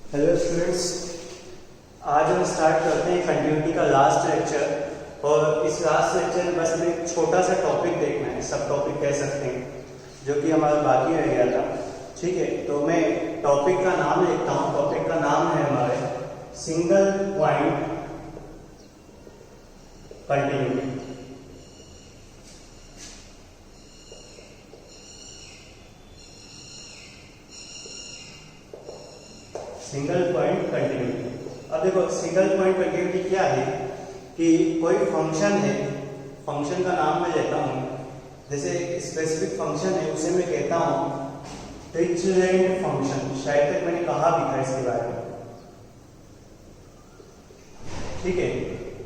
Hello students, आज हम start करते हैं कंटिन्यूटी का लास्ट लेक्चर। और इस लास्ट लेक्चर में बस हमें एक छोटा सा टॉपिक देखना है, सब टॉपिक कह सकते हैं, जो कि हमारा बाकी रह गया था। ठीक है, तो मैं टॉपिक का नाम लिखता हूँ। टॉपिक का नाम है हमारे single point continuity. Single point continuity. अब देखो, सिंगल पॉइंट कंटिन्यूटी क्या है कि कोई फंक्शन है, फंक्शन का नाम मैं लेता हूँ, जैसे स्पेसिफिक फंक्शन है उसे मैं कहता हूँ डिरिचलेट फंक्शन। शायद तक मैंने कहा भी था इसके बारे में। ठीक है,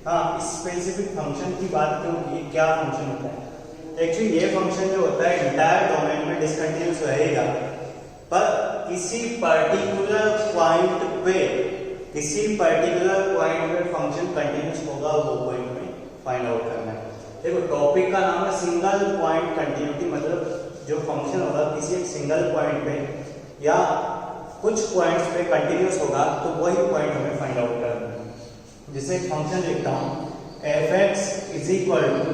हाँ, स्पेसिफिक फंक्शन की बात क्यों की, क्या फंक्शन होता है। एक्चुअली ये फंक्शन जो होता है इंटायर डोमेन में डिसकंटिन्यूअस रहेगा, पर किसी पर्टिकुलर पॉइंट पे फंक्शन कंटिन्यूअस होगा, वो पॉइंट में फाइंड आउट करना है। देखो, टॉपिक का नाम है सिंगल पॉइंट कंटिन्यूटी, मतलब जो फंक्शन होगा किसी एक सिंगल पॉइंट पे या कुछ पॉइंट्स पे कंटिन्यूअस होगा, तो वही पॉइंट हमें फाइंड आउट करना है। जैसे फंक्शन लिखता हूँ f(x) इज इक्वल टू,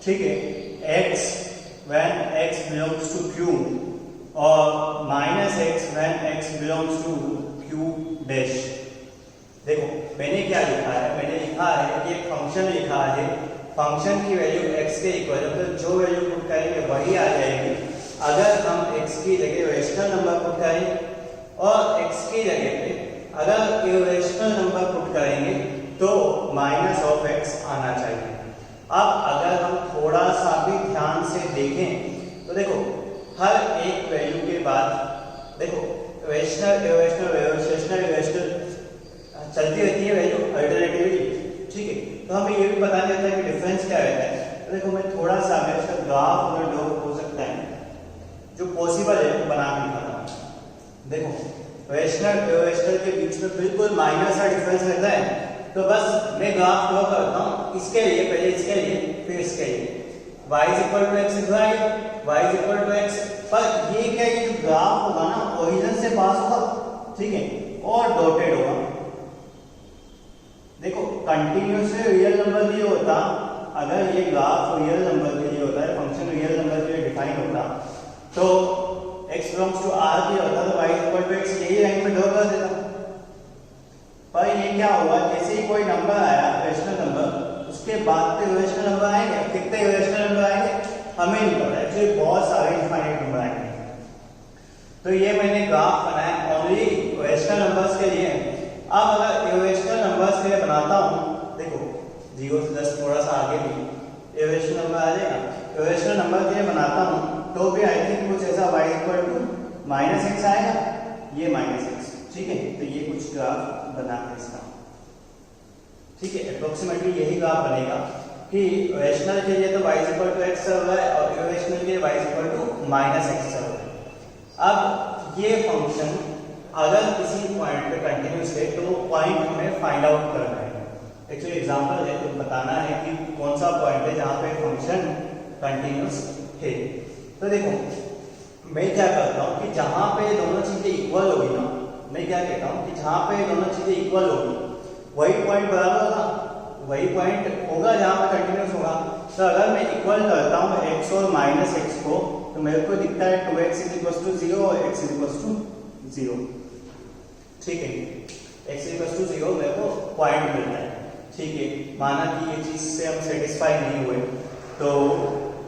ठीक है, x when x belongs to q और -x when x belongs to q dash. देखो, मैंने क्या लिखा है, मैंने लिखा है कि एक फंक्शन लिखा है, फंक्शन की वैल्यू x के इक्वल, मतलब जो वैल्यू पुट करेंगे वही आ जाएगी। अगर हम x की जगह रेशनल नंबर पुट करें और x की जगह पे अगर इरेशनल नंबर पुट करेंगे तो -(x) आना चाहिए। अब अगर हम थोड़ा सा भी ध्यान से देखें तो देखो, हर एक वैल्यू के बाद देखो रेशनल इरेशनल चलती रहती है वैल्यू अल्टरनेटिवली। ठीक है, तो हमें ये भी पता नहीं रहता है कि डिफरेंस क्या रहता है। तो देखो, मैं थोड़ा सा मैं इसका ग्राफ अगर ड्रॉ हो सकता है जो पॉसिबल है बना के दिखाता हूं। देखो, रेशनल इरेशनल के बीच में बिल्कुल माइनर सा डिफरेंस रहता है, तो बस मैं ग्राफ ड्रॉ करता हूं इसके लिए, पहले इसके लिए फिर इसके लिए। y = x लिखा है, y = x, पर ये क्या, ये जो ग्राफ होगा ना ओरिजिन से पास होगा, ठीक है, और डॉटेड होगा। देखो, कंटिन्यूअस रियल नंबर के लिए होता, अगर ये ग्राफ रियल नंबर के लिए होता है, फंक्शन रियल नंबर के लिए डिफाइन होता, तो x belongs to r के होता, तो y = x यही लाइन पे ड्रॉ कर देता। पर ये क्या हुआ, जैसे ही कोई नंबर आया रेशनल नंबर, उसके बाद तो इरेशनल नंबर आएंगे। कितने इरेशनल नंबर आएंगे हमें नहीं पता, एक्चुअली बहुत सारे इनफाइनाइट नंबर आएंगे। तो ये मैंने ग्राफ बनाया ओनली रेशनल नंबर्स के लिए। अब अगर इरेशनल नंबर्स के लिए बनाता हूँ, देखो 0 से 10 थोड़ा सा आगे भी इरेशनल नंबर आ जाएगा। इरेशनल नंबर के लिए बनाता हूँ तो भी आई थिंक कुछ ऐसा y = -x आएगा, ये -x। ठीक है, तो ये कुछ ग्राफ बना है इसका। ठीक है, अप्रोक्सीमेटली यही ग्राफ बनेगा कि रेशनल के लिए तो y = x चल रहा है और इरेशनल के लिए y = -x चल रहा है। अब ये फंक्शन अगर किसी पॉइंट पे कंटिन्यूअस है तो वो पॉइंट हमें फाइंड आउट करना है। एक्चुअली एग्जांपल है तो बताना है कि कौन सा पॉइंट है जहाँ पे फंक्शन कंटिन्यूअस है। तो देखो, मैं क्या करता हूँ कि जहाँ पे दोनों चीजें इक्वल होगी ना, मैं क्या कहता हूँ कि जहाँ पे दोनों चीजें इक्वल होगी वही पॉइंट बराबर होगा, वही पॉइंट होगा जहाँ पे कंटिन्यूअस होगा। तो अगर मैं इक्वल करता हूँ x और -x को, तो मेरे को दिखता है 2x = 0 और x = 0। ठीक है, x = 0 मेरे को पॉइंट मिलता है। ठीक है, माना कि ये चीज से हम सेटिस्फाई नहीं हुए, तो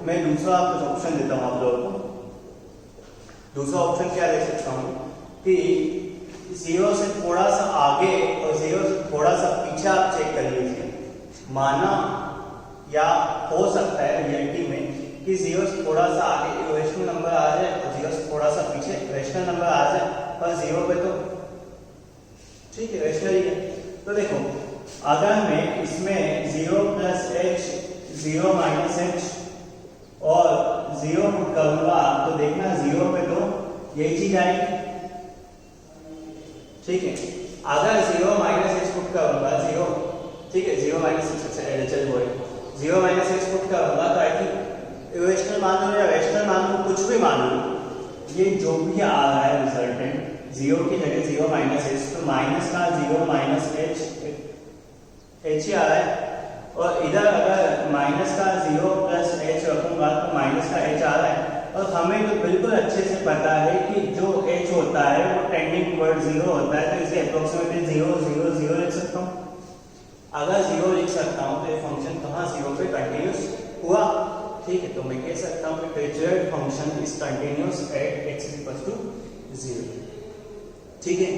मैं दूसरा कुछ ऑप्शन देता हूँ आप लोगों को। दूसरा ऑप्शन क्या दे सकता हूँ कि 0 से थोड़ा सा आगे और 0 से थोड़ा सा पीछे आप चेक कर लीजिए। माना या हो सकता है रियलिटी में कि 0 से थोड़ा सा आगे इरेशनल नंबर आ जाए और 0 से थोड़ा सा पीछे रेशनल नंबर आ जाए, पर 0 पे तो ठीक है रेशनल ही है। तो देखो, अगर मैं इसमें 0 + h 0 - h और 0 पुट करूंगा तो देखना 0 पे तो यही चीज आएगी। ठीक है, अगर 0 - h पुट करूंगा 0, ठीक है, 0 - h से एलएचएल बोले 0 - h पुट करूंगा तो आई थिंक इरेशनल मान लो या रेशनल मान लो, कुछ भी मान लो, ये जो भी आ रहा है रिजल्टेंट जीरो की जगह जीरो माइनस एच, तो माइनस का जीरो माइनस एच ही आ रहा है, और इधर अगर माइनस का जीरो प्लस एच रखूंगा तो माइनस का एच आ रहा है। और हमें तो बिल्कुल अच्छे से पता है कि जो एच होता है वो टेंडिंग टुवर्ड जीरो होता है, तो इसे अप्रोक्सीमेटली जीरो जीरो जीरो लिख सकता हूँ। अगर जीरो लिख सकता हूँ तो ये फंक्शन कहाँ जीरो पे कंटिन्यूस हुआ, ठीक है। तो मैं कह सकता हूँ कि Dirichlet function is continuous at x equal to 0, ठीक है।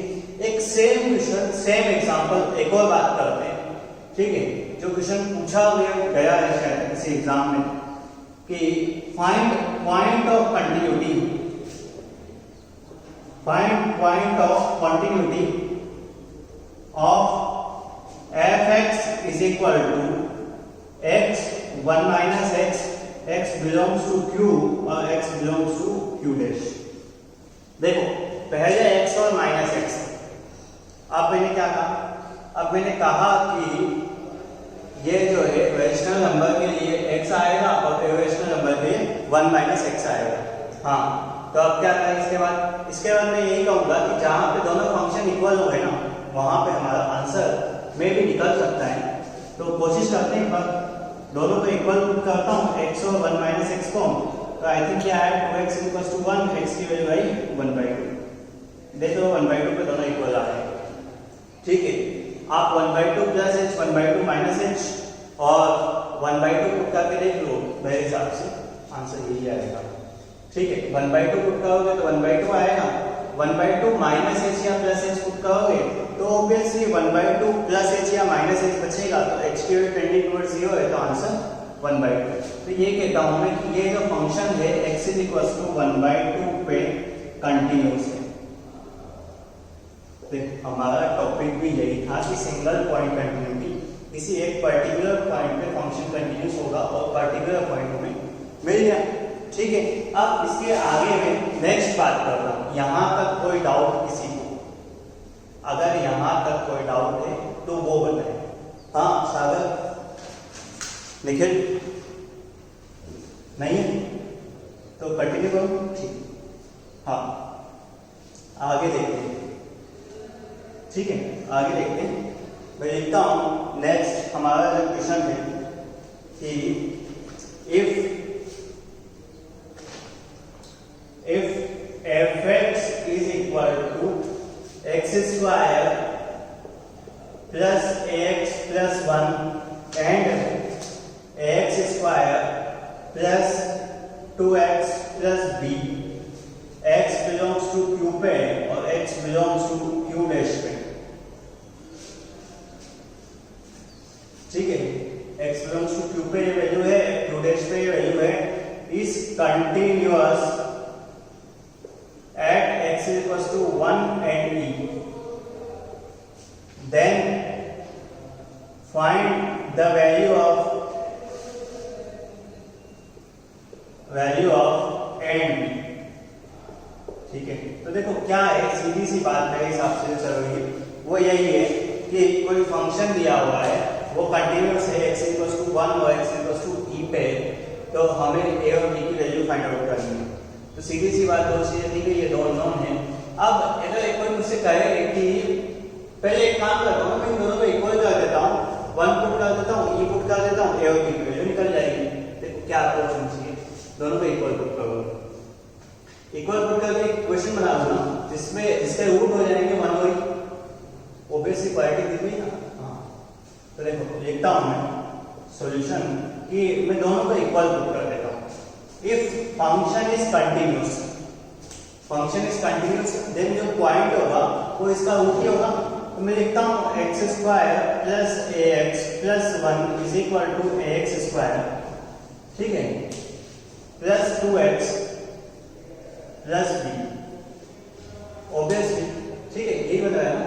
एक सेम क्वेश्चन सेम एग्जांपल एक और बात करते हैं, ठीक है। जो क्वेश्चन पूछा गया है शायद किसी एग्जाम में कि find point of continuity, find point of continuity of f(x) is equal to x 1 minus x belongs to q और x belongs to q dash. देखो पहले x और माइनस x, अब मैंने क्या कहा, अब मैंने कहा कि ये जो है रेशनल नंबर के लिए x आएगा और इरेशनल नंबर के लिए 1 माइनस x आएगा। हाँ, तो अब क्या करें इसके बाद? इसके बाद मैं यही कहूंगा कि जहां पे दोनों फंक्शन इक्वल हो गए ना, वहां पे हमारा आंसर में भी निकल सकता है। तो कोशिश करते हैं, पर दोनों को इक्वल पुट करता हूँ, x और 1 माइनस x को। तो आई थिंक क्या है 2x इक्वल्स टू 1, x की वैल्यू आई 1/2। देखो 1/2 पे दोनों इक्वल आ रहे हैं, ठीक है। आप 1/2 प्लस h 1/2 माइनस h और 1/2 पुट करके देख लो, मेरे हिसाब से आंसर यही आएगा, ठीक है। 1/2 पुट करोगे तो 1/2 आएगा, 1/2 माइनस h या प्लस h पुट करोगे तो ऑब्वियसली 1/2 प्लस h या माइनस h बचेगा, तो h की वैल्यू टेंडिंग टुवर्ड्स 0 है, तो आंसर 1/2। तो ये कहता हूं मैं कि ये जो फंक्शन है x इज इक्वल टू 1/2 पे कंटिन्यूस है। हमारा टॉपिक भी यही था कि सिंगल पॉइंट कंटिन्यूटी, किसी एक पर्टिकुलर पॉइंट पे फंक्शन कंटिन्यूस होगा और पर्टिकुलर पॉइंट हमें मिल गया, ठीक है। अब इसके आगे में नेक्स्ट बात कर रहा हूं, यहां तक कोई डाउट किसी को? अगर यहां तक कोई डाउट है तो वो बताए। हाँ सागर, निखिल, नहीं है तो कंटिन्यू करो, ठीक। हाँ आगे देखते हैं, ठीक है, आगे देखते हैं। मैं लिखता हूं नेक्स्ट हमारा जो क्वेश्चन है कि if f(x) is equal to x square plus ax plus 1 and ax square plus 2x plus b, x belongs to q पे और x belongs to q dash पे, ठीक है। x बिलोंग्स टू q पे ये value है, q dash पे ये वैल्यू है, is continuous at x is equals to 1 and e, then find the value of n, ठीक है। तो देखो क्या है, सीधी सी बात मेरे हिसाब से चल रही है वो यही है कि कोई फंक्शन दिया हुआ है, वो कंटिन्यूअस है, x इक्वल्स टू 1 और x इक्वल्स टू e पे, तो हमें a और b की वैल्यू फाइंड आउट करनी है। तो सीधी सी बात दो चीजें दी गई, ये दो नोन है। अब अगर एक कोई मुझसे कहे कि पहले एक काम करता हूँ, मैं इन दोनों को इक्वल कर देता हूँ, 1 पुट कर देता हूँ, e पुट कर देता हूँ, a और b की वैल्यू निकल जाएगी। देखो क्या अप्रोच होनी चाहिए, दोनों को इक्वल पुट करो, इक्वल पुट करके एक क्वेश्चन बना लो ना जिसमें इसके रूट हो जाएंगे 1 और e, ऑब्वियसली क्वालिटी दिख गई ना। हाँ तो देखो लिखता हूँ मैं सॉल्यूशन कि मैं दोनों को इक्वल पुट कर देता हूँ। If function is continuous, then जो पॉइंट होगा वो इसका रूट ही होगा। तो मैं लिखता हूँ x square plus ax plus 1 is equal to ax square, ठीक है, plus 2x plus b, obviously, ठीक है, यही बन रहा है ना,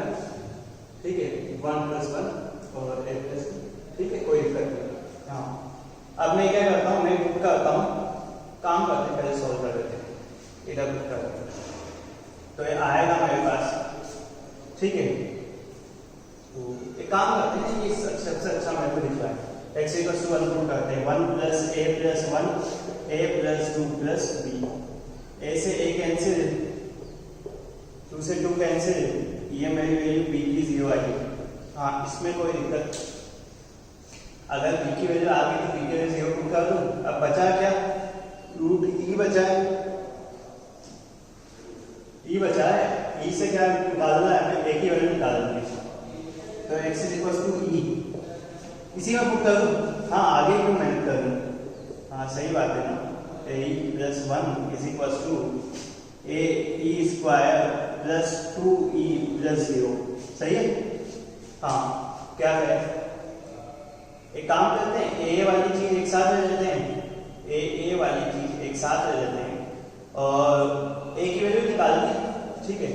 ठीक है, 1 प्लस 1 और a प्लस b, ठीक है, कोई दिक्कत नहीं। हाँ अब मैं क्या करता हूँ, मैं पुट करता हूँ, काम करते हैं, पहले सॉल्व कर देते हैं, इधर पुट कर देते हैं, तो ये आएगा मेरे पास, ठीक है। तो एक काम करते हैं, ये सबसे अच्छा मेरे को दिख रहा है, x इक्वल्स टू 1 पुट करते हैं, 1 plus a plus 1 a plus 2 plus b, a से a कैंसिल, 2 से 2 कैंसिल, ये मेरी वैल्यू b की 0 आई। हाँ, इसमें कोई दिक्कत, अगर b की वैल्यू आ गई तो b की वैल्यू 0 पुट कर दूं। अब बचा क्या, रूट e बचा है, e बचा है, e से क्या निकालना है हमें, a की वैल्यू निकालनी है। तो x is equal to e, इसी में पुट कर दूं। हाँ, आगे क्यों मेहनत कर दूं, हाँ सही बात है ना। a plus 1 is equal to a e square plus 2e plus 0, सही है। हाँ, क्या करें, एक काम करते हैं, ए वाली चीज एक साथ ले लेते हैं, ए वाली चीज एक साथ ले लेते हैं और ए की वैल्यू निकाल दें, ठीक है।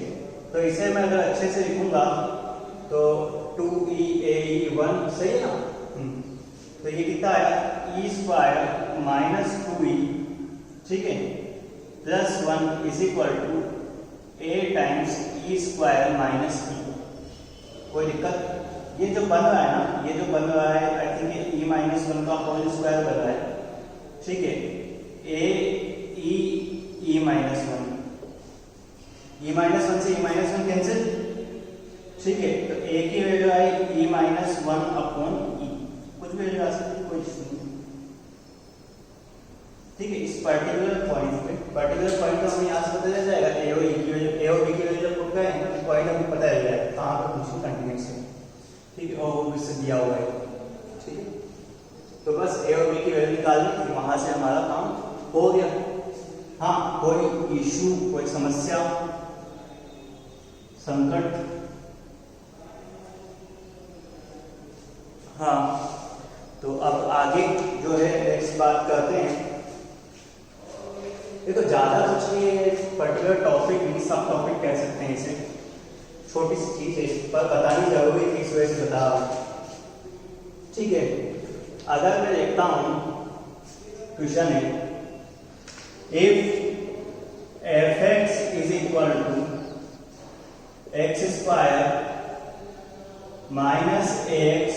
तो इसे मैं अगर अच्छे से लिखूंगा तो 2e 1, सही है ना। तो ये कितना आया, e स्क्वायर माइनस 2e, ठीक है, plus 1 is equal to a times e square minus e। कोई दिक्कत, ये जो बन रहा है ना, ये जो बन रहा है आई थिंक ये e माइनस 1 का होल स्क्वायर बन रहा है, ठीक है। e माइनस 1, e माइनस 1 से e माइनस 1 कैंसिल, ठीक है। तो a की वैल्यू आई e माइनस 1 अपॉन e, कुछ भी वैल्यू आ सकती है, कोई इशू नहीं, ठीक है। इस पर्टिकुलर पॉइंट तो हमें यहाँ से पता चल जाएगा, a और b की वैल्यू जब पुट करें तो पॉइंट हमें पता चल जाएगा कहाँ पर फंक्शन कंटीन्यूअस है, ठीक है, और वो इससे दिया हुआ है, ठीक है। तो बस a और b की वैल्यू निकालनी थी, वहां से हमारा काम हो गया। हाँ, कोई इशू, कोई समस्या, संकट, हाँ। तो अब आगे जो है नेक्स्ट बात करते हैं। ये तो ज्यादा कुछ नहीं है, पर्टिकुलर टॉपिक नहीं, सब टॉपिक कह सकते हैं इसे, छोटी सी चीज है पर बतानी जरूरी थी, इस वजह से बता रहा हूं, ठीक है। अगर मैं लिखता हूं, क्वेश्चन है, if f(x) is equal to x square minus ax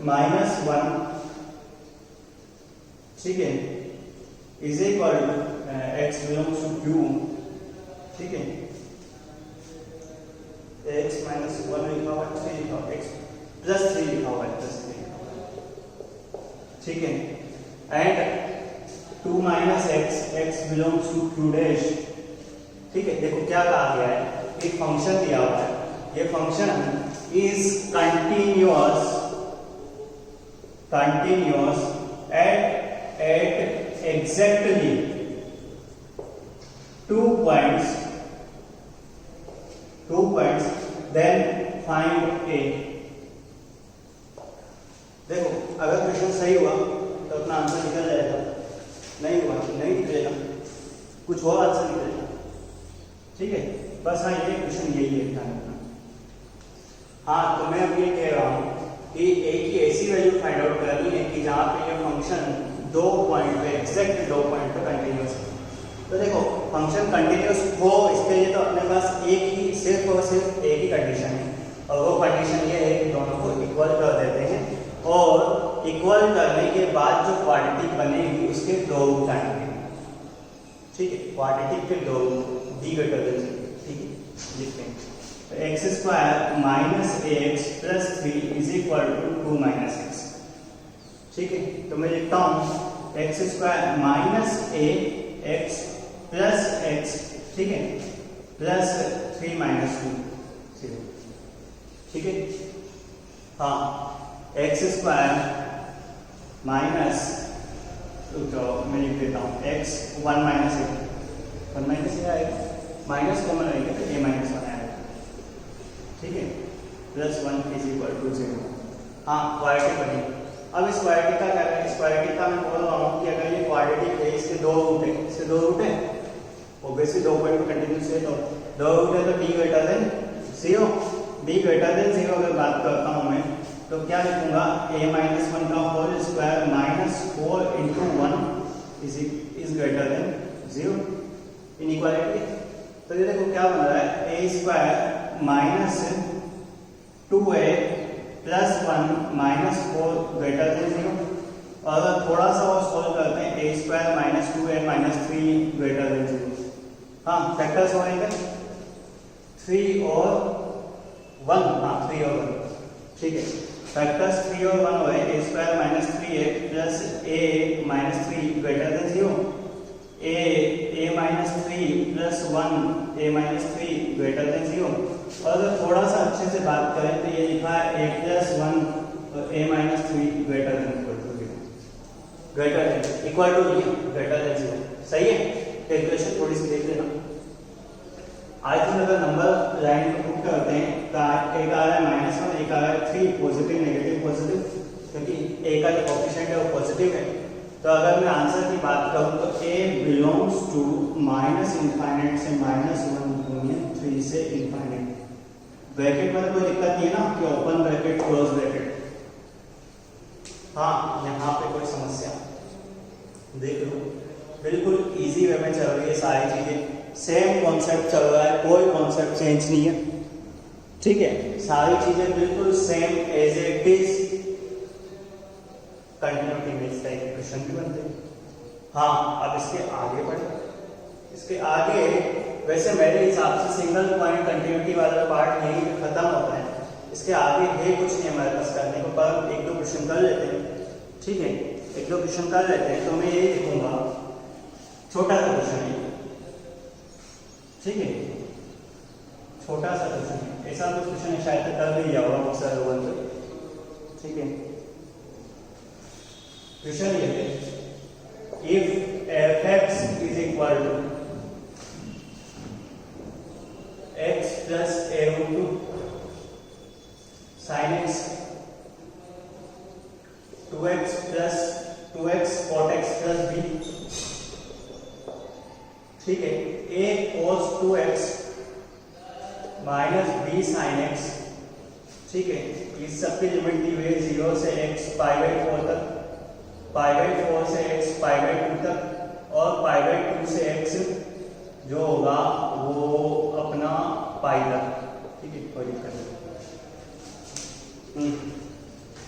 minus 1, ठीक है, is equal to x belongs to q, ठीक है। x माइनस 1 लिखा हुआ है, 3 लिखा हुआ है, x प्लस 3 लिखा हुआ है, प्लस 3 लिखा हुआ है, ठीक है। And 2 minus x belongs to q dash, ठीक है। देखो क्या कहा गया है, एक फंक्शन दिया हुआ है, ये function is continuous at exactly 2 points, then find a। देखो अगर क्वेश्चन सही हुआ तो अपना आंसर निकल जाएगा, नहीं हुआ नहीं निकलेगा, कुछ और आंसर निकलेगा, ठीक है। बस हाँ, ये क्वेश्चन यही है, ध्यान रखना। हाँ, तो मैं अब ये कह रहा हूँ कि a की ऐसी वैल्यू फाइंड आउट करनी है कि जहाँ पे ये फंक्शन 2 पॉइंट पे, एग्जैक्ट 2 पॉइंट पे कंटिन्यूअस है। तो देखो फंक्शन कंटिन्यूअस हो, इसके लिए तो अपने पास एक ही, सिर्फ और सिर्फ एक ही कंडीशन है, और वो कंडीशन ये है कि दोनों को इक्वल कर देते हैं, और इक्वल करने के बाद जो क्वाड्रेटिक बनेगी उसके 2 रूट आएंगे, ठीक है। क्वाड्रेटिक के 2 b ग्रेटर देन 0, ठीक है, लिखते हैं। तो x square minus ax plus 3 is equal to 2 minus x, ठीक है। तो मैं लिखता हूँ x square minus ax plus x, ठीक है, प्लस 3 माइनस 2, 0, ठीक है। हाँ, x स्क्वायर माइनस, तो मैं लिख देता हूँ x 1 माइनस a आएगा, माइनस कॉमन रहेगा तो a माइनस 1 आएगा, ठीक है, प्लस 1 इज इक्वल टू 0। हाँ, क्वाड्रेटिक बनेगी। अब इस क्वाड्रेटिक का क्या करें, इस क्वाड्रेटिक का मैं बोल रहा हूँ कि अगर ये क्वाड्रेटिक है, इसके 2 रूट है, इसके 2 रूट है, ऑब्वियसली 2 पॉइंट पे कंटिन्यूअस है, तो 2 रूट है तो d greater than 0, d greater than 0 अगर बात करता हूँ मैं, तो क्या लिखूंगा, a माइनस 1 का whole square minus 4 into 1 is greater than 0, inequality. तो ये देखो क्या बन रहा है, a square minus 2a plus 1 minus 4 greater than 0, और थोड़ा सा और सॉल्व करते हैं, a square minus 2a minus 3 greater than 0। हाँ, फैक्टर्स हो रहे हैं, 3 और 1, हाँ 3 और 1, ठीक है। फैक्टर्स 3 और 1 हुए, a square minus 3a plus a minus 3 greater than 0, a minus 3 plus 1 a minus 3 greater than 0। और अगर थोड़ा सा अच्छे से बात करें तो ये लिखा है a प्लस 1 और a minus 3 greater than equal to 0, greater than equal to greater than 0, सही है। कैलकुलेशन थोड़ी सी देख लेना। आई थिंक अगर नंबर लाइन को पुट करते हैं तो एक आ रहा है -1, एक आ रहा है 3, पॉजिटिव नेगेटिव पॉजिटिव, क्योंकि a का जो कोएफिशिएंट है वो पॉजिटिव है। तो अगर मैं आंसर की बात करूं तो a belongs to minus infinite से -1 यूनियन 3 से इनफाइनाइट। ब्रैकेट में तो कोई दिक्कत नहीं है ना कि ओपन ब्रैकेट क्लोज ब्रैकेट। हाँ, यहाँ पे कोई समस्या देख लो, बिल्कुल इजी वे में चल रही है सारी चीजें, सेम कॉन्सेप्ट चल रहा है, कोई कॉन्सेप्ट चेंज नहीं है, ठीक है। सारी चीजें बिल्कुल same as it is, continuity में इस टाइप के क्वेश्चन भी बनते हैं। हाँ, अब इसके आगे बढ़े। इसके आगे वैसे मेरे हिसाब से सिंगल पॉइंट कंटिन्यूटी वाला पार्ट यहीं पे खत्म होता है। इसके आगे है कुछ नहीं हमारे पास करने को, पर एक दो क्वेश्चन कर लेते हैं, ठीक है। एक दो क्वेश्चन कर लेते हैं तो मैं यही लिखूंगा, छोटा सा क्वेश्चन है, ठीक है, छोटा सा क्वेश्चन है। ऐसा कुछ क्वेश्चन है शायद कर भी लिया होगा सर लोगों ने, ठीक है। क्वेश्चन ये है, if f(x) is equal to x plus a√2 sin x, 2x plus 2x cot x plus b, ठीक है, a cos 2x minus b sin x, ठीक है। इस सबकी लिमिट दी हुई है 0 से x π/4 तक, π/4 से x π/2 तक, और π/2 से x जो होगा वो अपना पाई तक, ठीक है, कोई दिक्कत नहीं।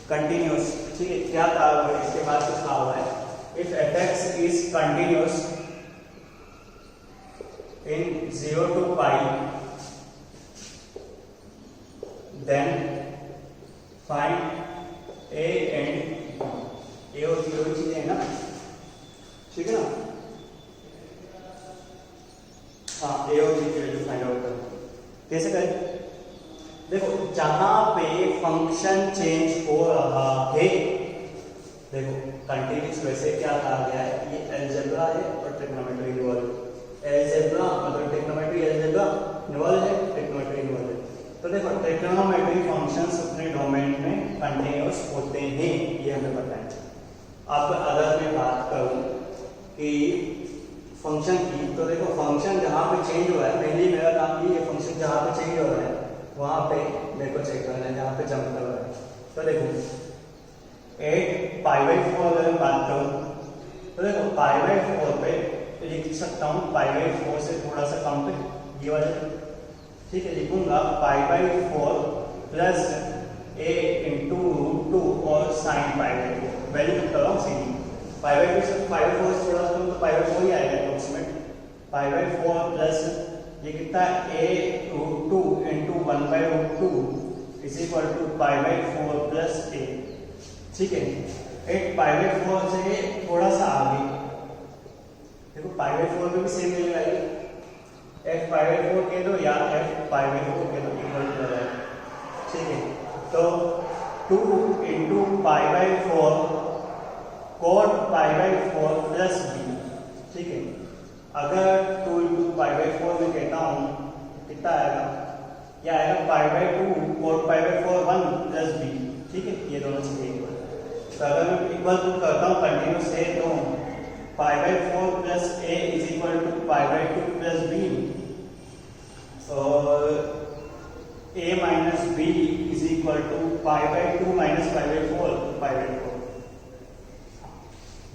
कंटिन्यूस, ठीक है, क्या कहा हुआ है इसके बाद कुछ कहा हुआ है, if f(x) is continuous in 0 to π then find a and a और 0 चीजें है ना, ठीक है ना। हाँ, a और b की वैल्यू फाइंड आउट करो। कैसे करें? देखो, जहां पे फंक्शन चेंज हो रहा है, देखो कंटिन्यूस वैसे क्या कहा गया है, ये अलजेब्रा है और ट्रिग्नोमेट्री इन्वॉल्व है। अलजेब्रा मतलब ट्रिग्नोमेट्री, अलजेब्रा इन्वॉल्व है, ट्रिग्नोमेट्री इन्वॉल्व है। तो देखो ट्रिग्नोमेट्री फंक्शंस अपने डोमेन में कंटिन्यूस होते हैं, ये हमें पता है। अब अगर मैं बात करूं कि फंक्शन की, तो देखो फंक्शन जहां पे चेंज हो रहा है, पहले मेरा काम ये फंक्शन जहां पे चेंज हो रहा है वहां पे मेरे को चेक करना है, जहां पे जंप कर रहा है। तो देखो 8 π/4 अगर मैं बात करूं तो देखो π/4 पे लिख सकता हूं, π/4 से थोड़ा सा कम पे ये वाला, ठीक है, लिखूंगा π/4 प्लस a इंटू √2 और साइन π/4, वैल्यू पुट कर रहा हूं सीधी। π/2 से π/4 से थोड़ा सा तो π/4 ही आएगा अप्रोक्सीमेट। π/4 प्लस ये कितना है, a√2 into 1/√2 is equal to π/4 plus a, ठीक है। 8 π/4 से थोड़ा सा आगे, देखो π/4 में भी सेम वैल्यू आएगी, f π/4 कह दो या f π/4 कह दो, इक्वल टू हो जाएगा, ठीक है। तो 2 इंटू π/4 cot π/4 प्लस b, ठीक है। अगर 2 इंटू π/4 में कहता हूं कितना आएगा, यह आएगा π/2 cot π/4 1 प्लस b, ठीक है, ये दोनों चीजें इक्वल। तो अगर मैं इक्वल पुट करता हूं कंटिन्यूस है तो π/4 plus a is equal to π/2 plus b, और a minus b is equal to π/2 minus π/4 π/4।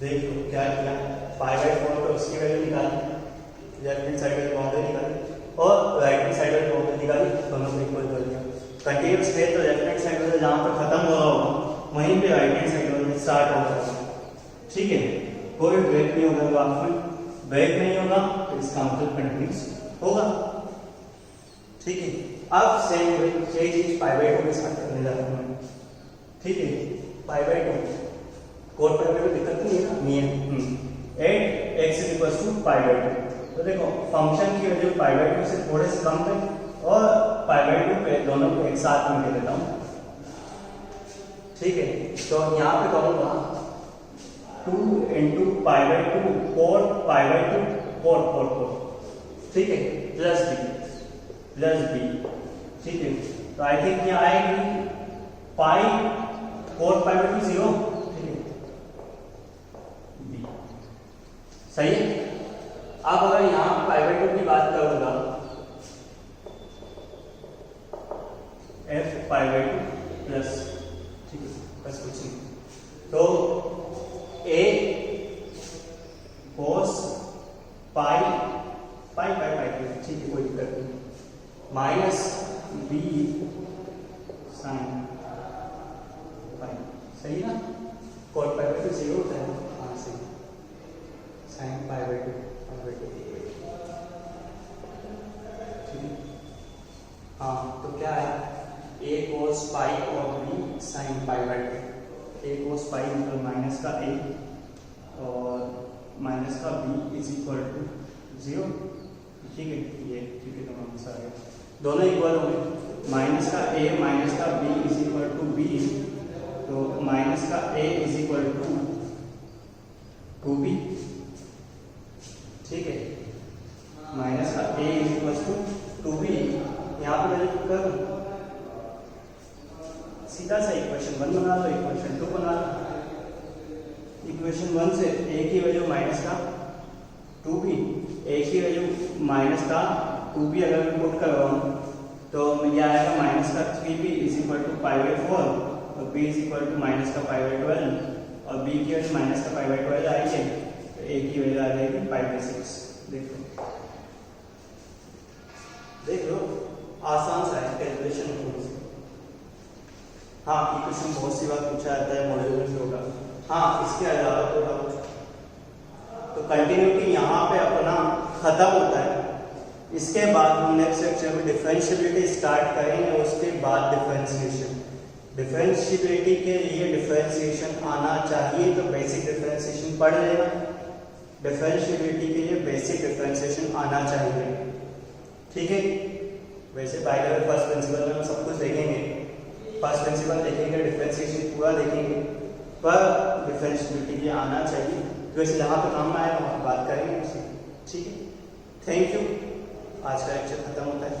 देख लो क्या किया, π/4 तो उसकी वैल्यू निकाली, लेफ्ट हैंड साइड वाली बाउंड्री निकाली और राइट हैंड साइड वाली बाउंड्री निकाली, दोनों को इक्वल कर दिया। कंटिन्यूस है तो लेफ्ट हैंड साइड वाला जहां पर खत्म हो रहा होगा वहीं पे राइट हैंड साइड वाला स्टार्ट हो जाएगा, ठीक है। कोई ब्रेक नहीं होगा, ग्राफ में ब्रेक नहीं होगा तो इसका मतलब कंटिन्यूस होगा, ठीक। ठीक है। अब सेम यही चीज पाई बाई टू के साथ करने जा रहा हूँ, ठीक है। Pi by two code pi by two दिक्कत नहीं है ना, नहीं है। At x is equal to pi by two. तो देखो फंक्शन की वैल्यू पाई बाई टू से थोड़े से कम है और पाई बाई टू पे दोनों को एक साथ में ले लेता हूँ, ठीक है। तो यहाँ पे करूँगा 2 into pi by to 4 pi by to 4, ठीक है, प्लस बी, ठीक है। तो आई थिंक यहाँ आएगी पाई 4 पाई बाई टू 0, ठीक है, बी, सही है। अब अगर यहाँ पाई बाई टू की बात करूंगा, F pi by two plus, ठीक है, बस कुछ नहीं। तो ए कोस पाई पाई पाई पाई, ठीक है, कोई दिक्कत नहीं, माइनस बी साइन पाई, सही ना। कोट पाई बाई टू 0 होता है, हाँ सही, साइन पाई बाई टू, ठीक है। हाँ तो क्या है, ए कोस पाई और b sine pi by two. A cos pi मतलब माइनस का ए और माइनस का बी इज इक्वल टू 0, ठीक है, ये ठीक है, दोनों आंसर आ गया, दोनों इक्वल होंगे। माइनस का ए माइनस का b is equal to b, तो माइनस का a is equal to 2b, ठीक है, माइनस का a is equal to 2b। यहाँ पे मैंने कर सीधा सा इक्वेशन 1 बना लो, इक्वेशन 2 बना लो। इक्वेशन 1 से ए की वैल्यू माइनस का 2b, ए की वैल्यू माइनस का 2b अगर मैं पुट करवाऊँ तो ये आएगा माइनस का 3b is equal to pi by 4, तो b is equal to minus का पाई बाई 12 और b की वैल्यू माइनस का पाई बाई 12 आएगी, तो a की वैल्यू आ जाएगी पाई बाई 6। देख लो आसान सा है कैलकुलेशन। हाँ इक्वेशन बहुत सी बार पूछा जाता है, मॉड्यूलर से होगा। हाँ इसके अलावा तो कंटिन्यूटी यहाँ पे अपना खत्म होता है। इसके बाद हम नेक्स्ट लेक्चर में डिफरेंशिएबिलिटी स्टार्ट करेंगे, उसके बाद डिफरेंशिएशन। डिफरेंशिएबिलिटी के लिए डिफरेंशिएशन आना चाहिए, तो बेसिक डिफरेंशिएशन पढ़ लेना। डिफरेंशिएबिलिटी के लिए बेसिक डिफरेंशिएशन आना चाहिए, ठीक है। वैसे by the way first principle में हम सब कुछ देखेंगे, फर्स्ट प्रिंसिपल देखेंगे, डिफरेंशिएशन पूरा देखेंगे, पर डिफरेंशिएबिलिटी के आना चाहिए, तो वैसे जहाँ पे काम आएगा वहाँ बात करेंगे उससे, ठीक है। थैंक यू, आज का लेक्चर खत्म होता है।